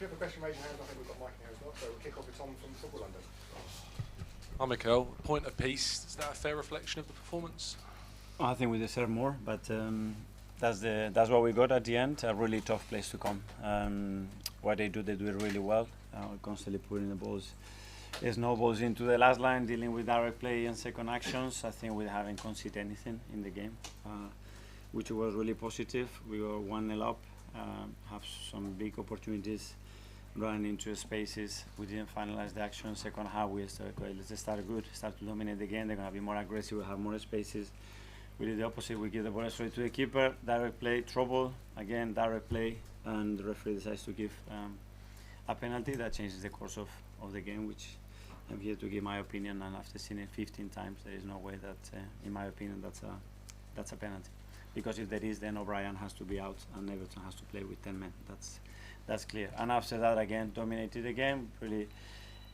you have a question, raise your hand. I think we've got Mike in here as well. So we'll kick off with Tom from Football London. Hi Mikel, point of peace, is that a fair reflection of the performance? I think we deserve more, but that's what we got at the end. A really tough place to come. What they do it really well. Constantly putting the balls, snowballs into the last line, dealing with direct play and second actions. I think we haven't conceded anything in the game, which was really positive. We were 1-0 up, have some big opportunities running into spaces. We didn't finalize the action. Second half, we started, okay, let's start good, start to dominate the game. They're going to be more aggressive, we'll have more spaces. We did the opposite. We give the ball straight to the keeper, direct play, trouble, again, direct play, and the referee decides to give a penalty that changes the course of the game, which I'm here to give my opinion, and after seeing it 15 times, there is no way that, in my opinion, that's a penalty. Because if there is, then O'Brien has to be out, and Everton has to play with 10 men. That's clear. And after that, again, dominated the game, really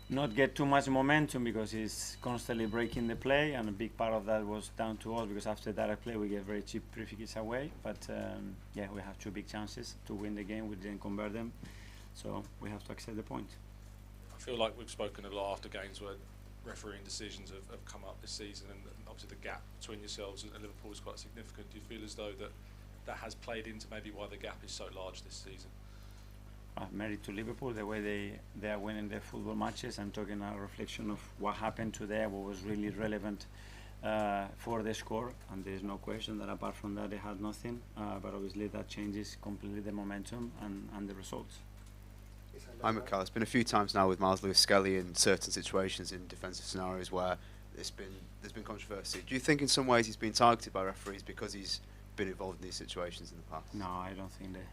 not get too much momentum because he's constantly breaking the play, and a big part of that was down to us because after direct play we get very cheap free-kicks away. But yeah, we have 2 big chances to win the game. We didn't convert them, so we have to accept the point. I feel like we've spoken a lot after games where refereeing decisions have come up this season, and obviously the gap between yourselves and Liverpool is quite significant. Do you feel as though that has played into maybe why the gap is so large this season? Merit to Liverpool, the way they are winning their football matches. I'm talking a reflection of what happened today, what was really relevant for the score, and there's no question that apart from that they had nothing, but obviously that changes completely the momentum and the results. I'm Mikel. It's been a few times now with Miles Lewis-Skelly in certain situations in defensive scenarios where there's been controversy. Do you think in some ways he's been targeted by referees because he's been involved in these situations in the past? No, I don't think that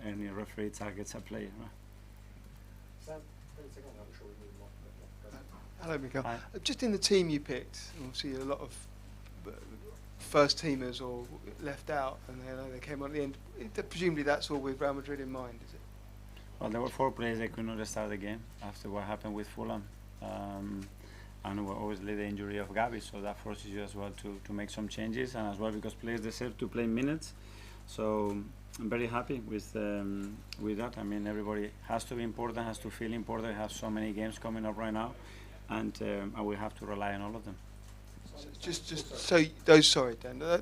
any referee targets a player. Sam, hello, Mikel. Hi. Just in the team you picked, obviously a lot of first teamers or left out, and they came on at the end. Presumably that's all with Real Madrid in mind, is it? Well, there were 4 players that could not start the game after what happened with Fulham. And obviously the injury of Gavi, so that forces you as well to make some changes, and as well because players deserve to play minutes. So I'm very happy with that. I mean, everybody has to be important, has to feel important. We have so many games coming up right now, and we have to rely on all of them.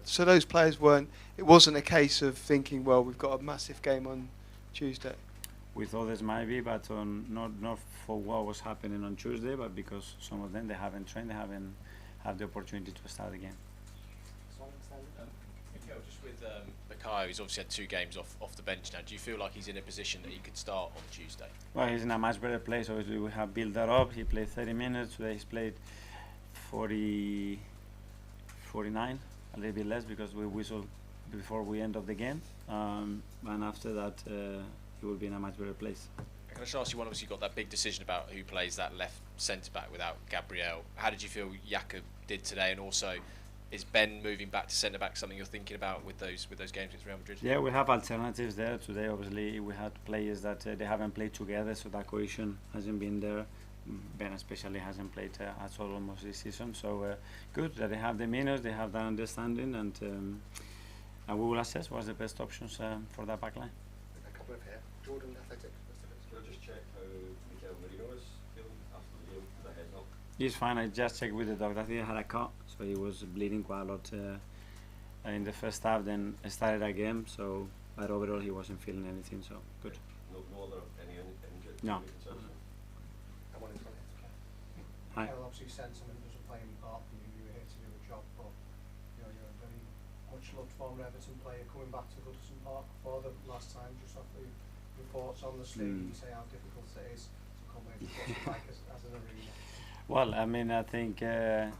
So those players weren't. It wasn't a case of thinking, well, we've got a massive game on Tuesday. With others might be, but not for what was happening on Tuesday, but because some of them they haven't trained, they haven't had the opportunity to start the game. Mikel, just with Bukayo, he's obviously had 2 games off the bench now. Do you feel like he's in a position that he could start on Tuesday? Well, he's in a much better place. Obviously, we have built that up. He played 30 minutes. Today he's played 49, a little bit less because we whistled before we end of the game. And after that, he will be in a much better place. Can I just ask you one? Obviously, you got that big decision about who plays that left centre back without Gabriel. How did you feel Jakob did today? And also, is Ben moving back to centre back something you're thinking about with those games against Real Madrid? Yeah, we have alternatives there today. Obviously, we had players that they haven't played together, so that cohesion hasn't been there. Ben especially hasn't played at all almost this season. So good that they have the minutes, they have that understanding, and we will assess what's the best options for that back line. A couple of here. Jordan, Athletic. Can I just check how Mikel Merino is feeling after the game with the head knock? He's fine. I just checked with the doctor. I think he had a cut, so he was bleeding quite a lot in the first half. Then started again. So, but overall, he wasn't feeling anything. So good. No other any injury? No. Hi. Mikel, obviously sentiment doesn't play any part for you. You were here to do a job, but you're a very much loved former Everton player coming back to Goodison Park for the last time. Just off the reports on the sleeve, you say how difficult it is to come here to Goodison Park as an arena. Well, I mean, I think the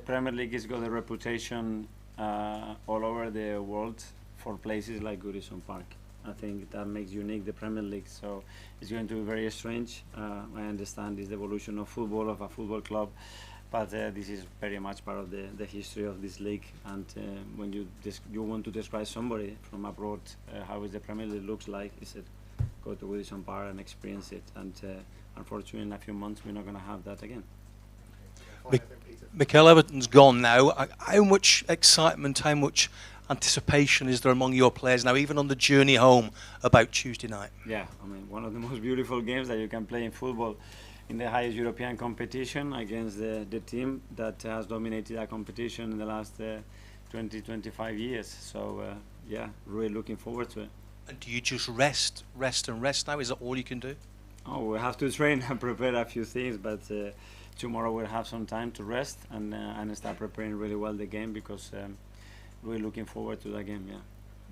Premier League has got a reputation all over the world for places like Goodison Park. I think that makes unique the Premier League, so it's going to be very strange. I understand it's the evolution of football, of a football club, but this is very much part of the history of this league. And when you want to describe somebody from abroad how is the Premier League looks like, is it go to Goodison Park and experience it. And unfortunately, in a few months, we're not going to have that again. Hi, Evan, Peter. Mikel, Everton's gone now. How much excitement, how much anticipation is there among your players now, even on the journey home about Tuesday night? Yeah, I mean, one of the most beautiful games that you can play in football, in the highest European competition against the team that has dominated that competition in the last 20, 25 years. So, yeah, really looking forward to it. And do you just rest now? Is that all you can do? Oh, we have to train and prepare a few things, but tomorrow we'll have some time to rest and start preparing really well the game, because we're looking forward to that game. Yeah.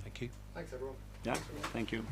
Thank you. Thanks, everyone. Yeah. Thank you.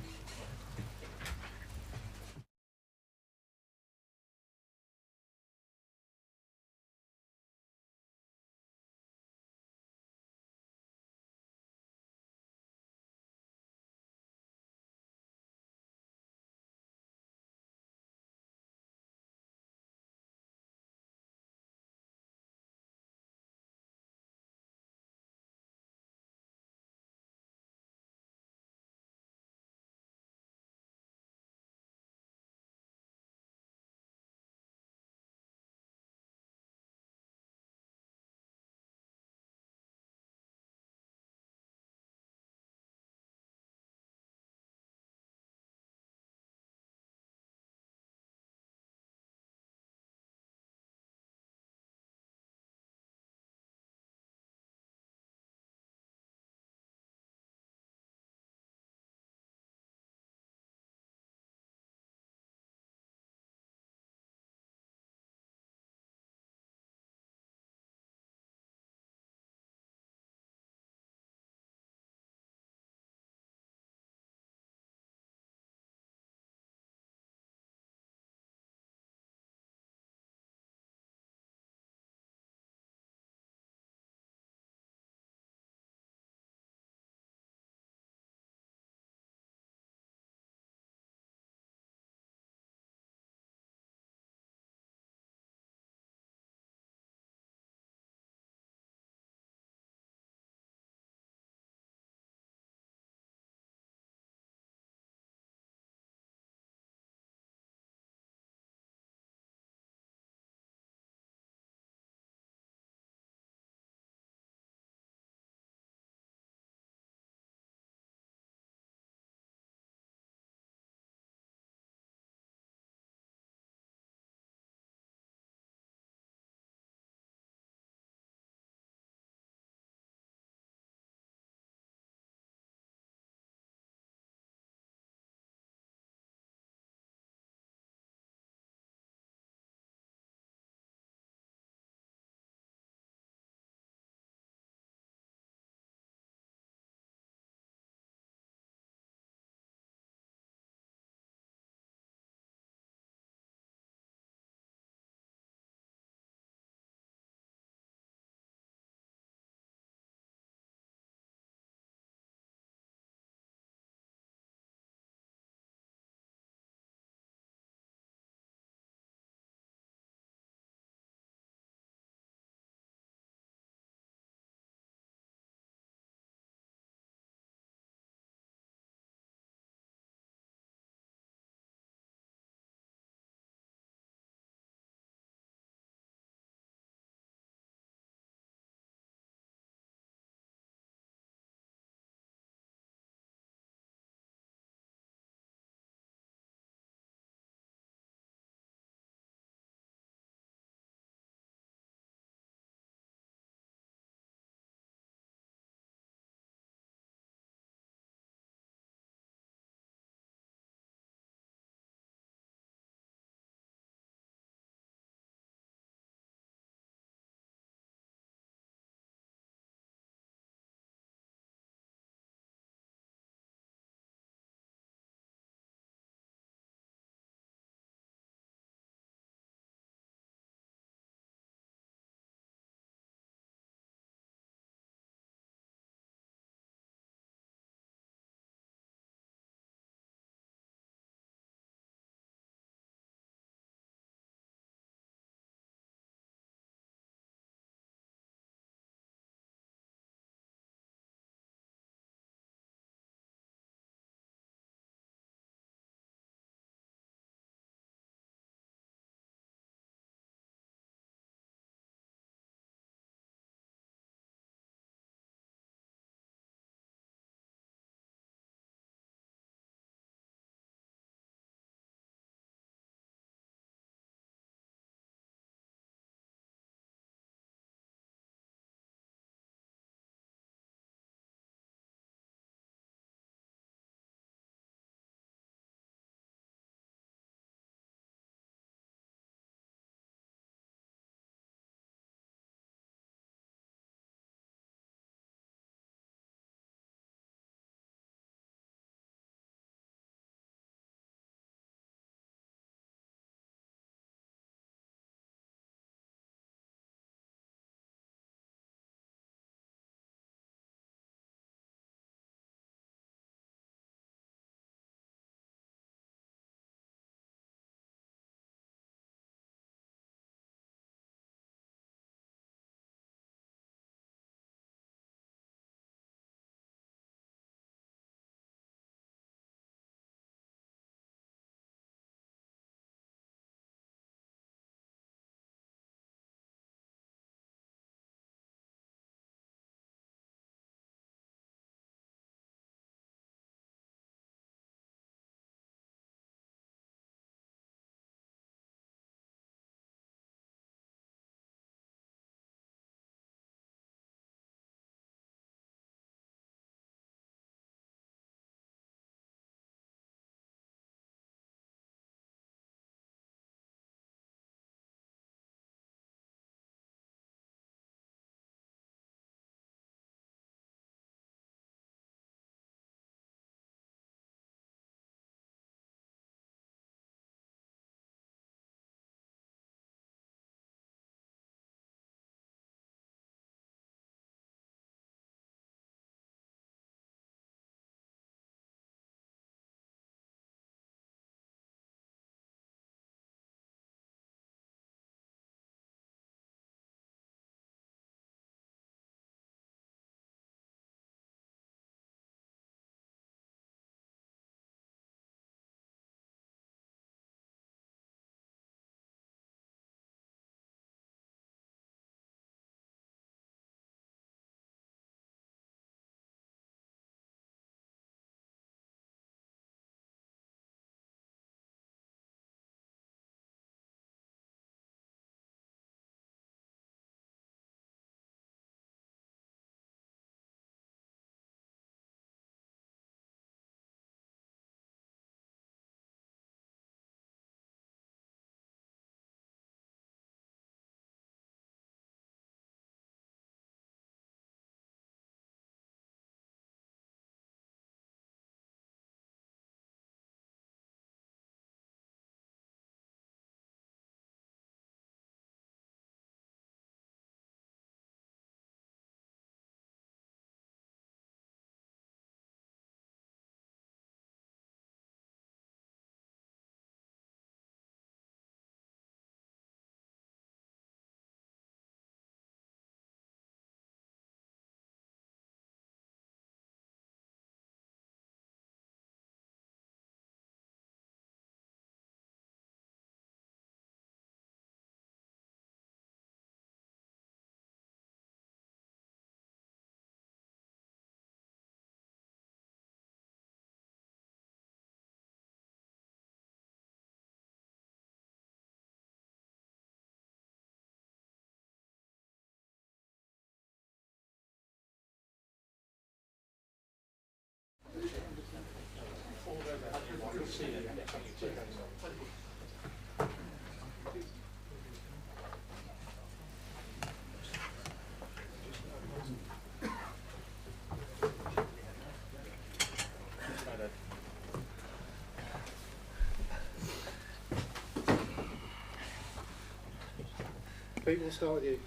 Pete, we'll start with you.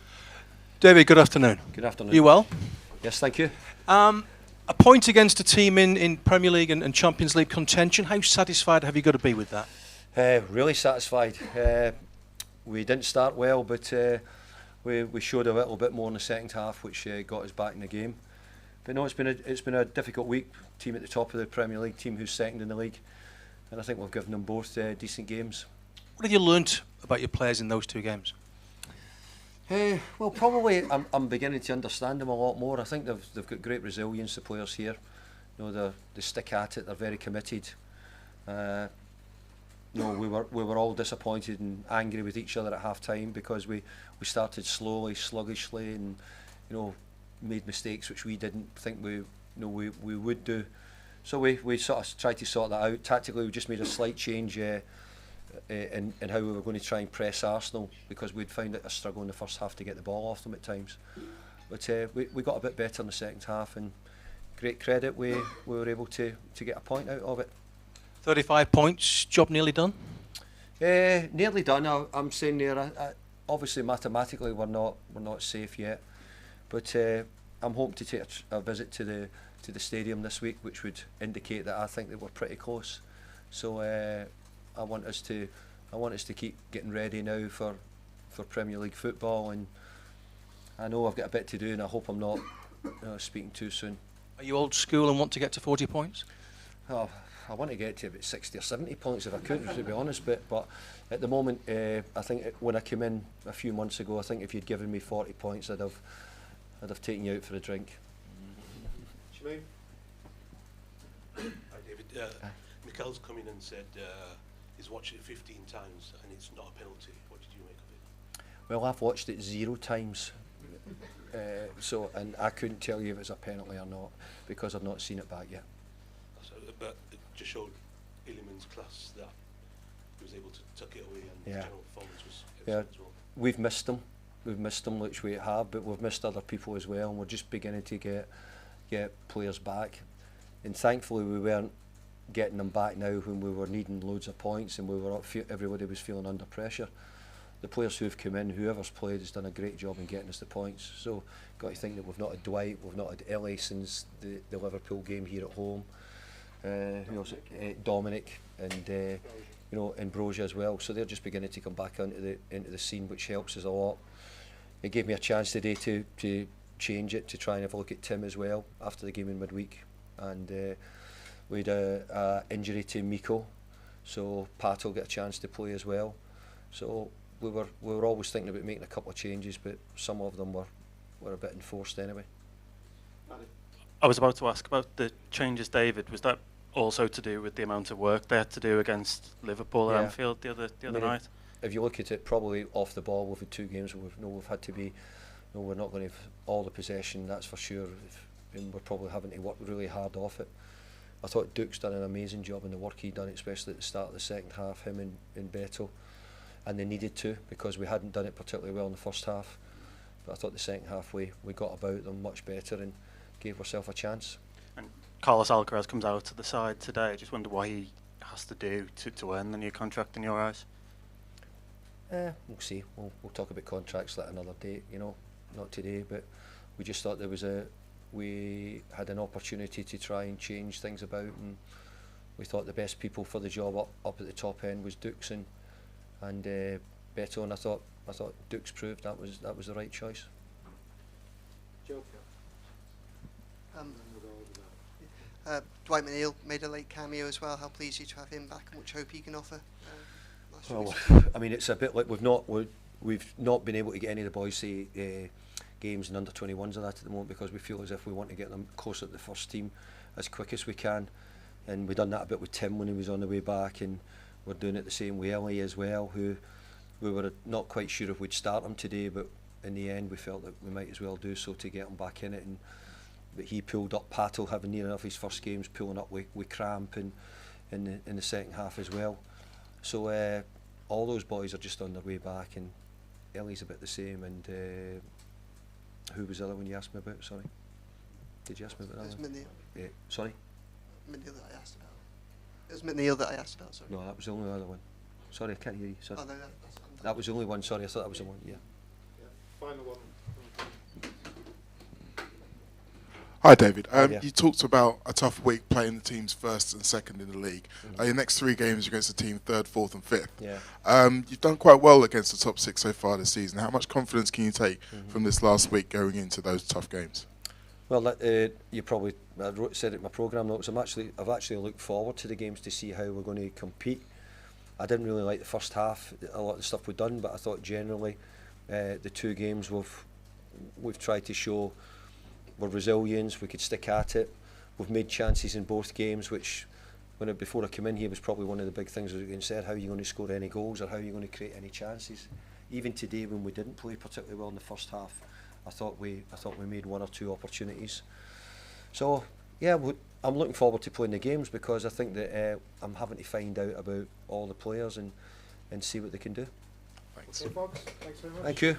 David, good afternoon. Good afternoon. You well? Yes, thank you. A point against a team in Premier League and Champions League contention. How satisfied have you got to be with that? Really satisfied. We didn't start well, but we showed a little bit more in the second half, which got us back in the game. But no, it's been a difficult week. Team at the top of the Premier League, team who's second in the league, and I think we've given them both decent games. What have you learnt about your players in those two games? Well, probably I'm beginning to understand them a lot more. I think they've got great resilience, the players here. You know, they stick at it. They're very committed. You know, we were all disappointed and angry with each other at half time because we started slowly, sluggishly, and you know, made mistakes which we didn't think we would do. So we sort of tried to sort that out. Tactically, we just made a slight change in how we were going to try and press Arsenal, because we'd found it a struggle in the first half to get the ball off them at times. But we got a bit better in the second half, and great credit, we were able to get a point out of it. 35 points, job nearly done? Nearly done. I'm saying there. Obviously, mathematically, we're not safe yet, but I'm hoping to take a visit to the stadium this week, which would indicate that I think that we're pretty close. So I want us to keep getting ready now for Premier League football, and I know I've got a bit to do, and I hope I'm not speaking too soon. Are you old school and want to get to 40 points? Oh, I want to get to about 60 or 70 points if I could, to be honest. But at the moment, I think when I came in a few months ago, I think if you'd given me 40 points, I'd have taken you out for a drink. Shemaine? Hi David. Mikel's come in and said he's watched it 15 times and it's not a penalty. What did you make of it? Well, I've watched it 0 times, and I couldn't tell you if it's a penalty or not because I've not seen it back yet. So, but it just showed Illiman's class that he was able to tuck it away, and the general performance was excellent as well. We've missed them, which we have, but we've missed other people as well, and we're just beginning to get players back. And thankfully, we weren't getting them back now when we were needing loads of points and everybody was feeling under pressure. The players who've come in, whoever's played, has done a great job in getting us the points. So, got to think that we've not had Dwight, we've not had Ellie since the Liverpool game here at home. Who else? Dominic and and Broja as well. So they're just beginning to come back into the scene, which helps us a lot. It gave me a chance today to change it, to try and have a look at Tim as well after the game in midweek, and we had a injury to Mikel, so Pat will get a chance to play as well. So we were always thinking about making a couple of changes, but some of them were a bit enforced anyway. I was about to ask about the changes, David. Was that also to do with the amount of work they had to do against Liverpool at Anfield the other night? If you look at it, probably off the ball, we've had 2 games where we've had to be. We're not going to have all the possession, that's for sure, and we're probably having to work really hard off it. I thought Duke's done an amazing job in the work he'd done, especially at the start of the second half, him and Beto, and they needed to, because we hadn't done it particularly well in the first half. But I thought the second half we got about them much better and gave ourselves a chance. And Carlos Alcaraz comes out to the side today. I just wonder what he has to do to earn the new contract in your eyes. We'll see. We'll talk about contracts at another date, not today, but we just thought we had an opportunity to try and change things about, and we thought the best people for the job up at the top end was Dukes and Beto, and I thought Dukes proved that was the right choice. Joe? Dwight McNeil made a late cameo as well. How pleased are you to have him back, and much hope he can offer? Well, I mean, it's a bit like we've not been able to get any of the boys games and under 21s and that at the moment, because we feel as if we want to get them closer to the first team as quick as we can, and we've done that a bit with Tim when he was on the way back, and we're doing it the same with Ellie as well, who we were not quite sure if we'd start him today, but in the end we felt that we might as well do so to get him back in it. And but he pulled up, Pato having near enough his first games, pulling up with cramp in the second half as well. So all those boys are just on their way back, and Ellie's a bit the same. And who was the other one you asked me about? Sorry, did you ask me about that one? McNeil. Sorry? McNeil that I asked about. It was McNeil that I asked about, sorry. No, that was the only other one. Sorry, I can't hear you. Sorry. Oh, no, that was the only one. Sorry, I thought that was the one. Yeah. final one. Hi David, yeah. you talked about a tough week playing the teams first and second in the league. Your next 3 games are against the team third, fourth and fifth. Yeah. You've done quite well against the top 6 so far this season. How much confidence can you take from this last week going into those tough games? Well, you probably said it in my programme notes. I've actually looked forward to the games to see how we're going to compete. I didn't really like the first half, a lot of the stuff we've done, but I thought generally the 2 games we've tried to show we're resilient, we could stick at it. We've made chances in both games, which before I came in here was probably one of the big things. As said, how are you going to score any goals, or how are you going to create any chances? Even today, when we didn't play particularly well in the first half, I thought we made 1 or 2 opportunities. So yeah, I'm looking forward to playing the games, because I think that I'm having to find out about all the players and see what they can do. Thanks. Okay, Fox, thanks very much. Thank you.